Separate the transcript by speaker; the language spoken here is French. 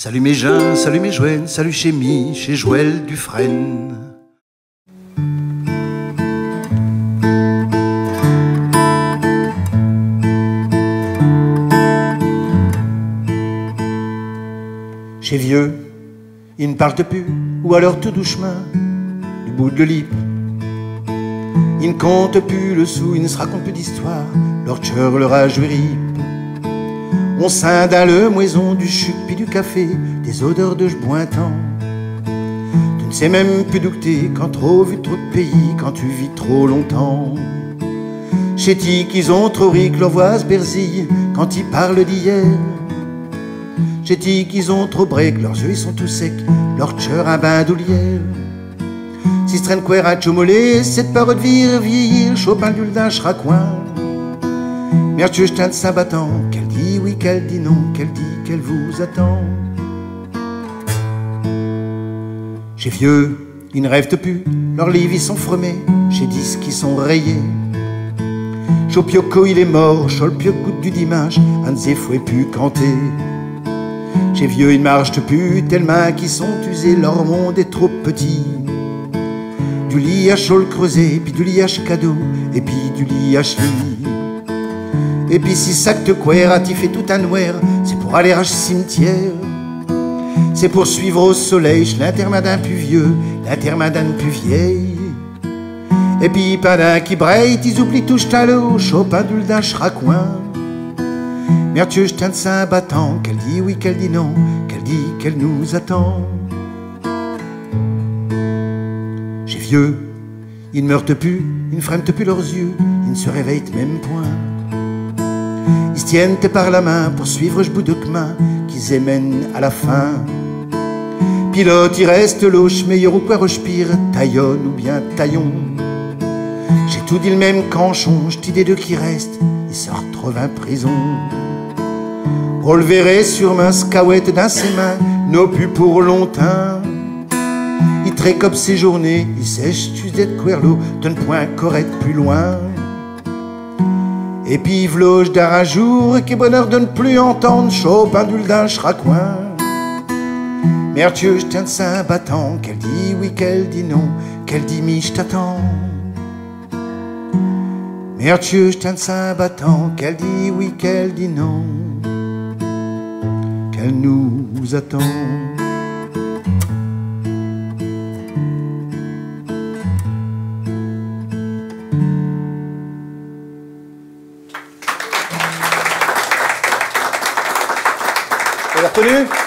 Speaker 1: Salut Mégin, salut Mégouenne, salut chez Mi, chez Joël Dufresne. Chez Vieux, ils ne partent plus, ou alors tout doucement, du bout de l'Ypres. Ils ne comptent plus le sou, ils ne se racontent plus d'histoire, leur cœur leur a joué rip. On scinde dans le moison du chuc puis du café, des odeurs de bointant. Tu ne sais même plus d'où t'es quand trop vu trop de pays, quand tu vis trop longtemps. Chez Tic, ils ont trop ri que leur voix se berzille quand ils parlent d'hier. Chez Tic, ils ont trop break, leurs yeux ils sont tout secs, leur cœur un bain d'oulière. Si se traîne quer à chomolé, cette parole de vieillir, Chopin d'Uldin chracoin. Mertieux jetin de Saint-Battant, qu'elle dit oui, qu'elle dit non, qu'elle dit qu'elle vous attend. Chez Vieux, ils ne rêvent plus, leurs livres ils sont fromés, chez Disques ils sont rayés. Chopioco il est mort, Cholpio goutte du dimanche, un zéfoué pu canter. Chez Vieux ils ne marchent plus, tellement qu'ils sont usés, leur monde est trop petit. Du lit à Chol creusé, puis du lit à cadeau, et puis du lit à lit. Et puis si ça te quer, t'y fait tout un noir, c'est pour aller à cimetière. C'est pour suivre au soleil l'intermadin plus vieux, l'intermadin plus vieille. Et puis pendant qui braille, t'y oublies tout l'eau, Chopin d'Uldin chracoin. Mertieux jetin de Saint-Battant, qu'elle dit oui, qu'elle dit non, qu'elle dit qu'elle nous attend. Chez Vieux, ils ne meurent plus, ils ne friment plus leurs yeux, ils ne se réveillent même point. Ils se tiennent par la main pour suivre ce bout de chemin qu'ils émènent à la fin. Pilote, il reste l'auche, meilleur ou quoi respire, taillonne ou bien taillon. J'ai tout dit le même canchon, j't'ai des deux qui restent, ils sortent trop en prison. On le verrait sur ma scouette dans ses mains, non plus pour longtemps. Il trécope ses journées, il sèche tu d'être querlo, d'un point correct plus loin. Et puis v'loge d'un jour, et qu'est bonheur de ne plus entendre Chopin d'Uldin chracoin. Mertieux jetin de Saint-Battant, qu'elle dit oui, qu'elle dit non, qu'elle dit mi, j't'attends. Mertieux jetin de Saint-Battant, qu'elle dit oui, qu'elle dit non, qu'elle nous attend. Vous avez reconnu ?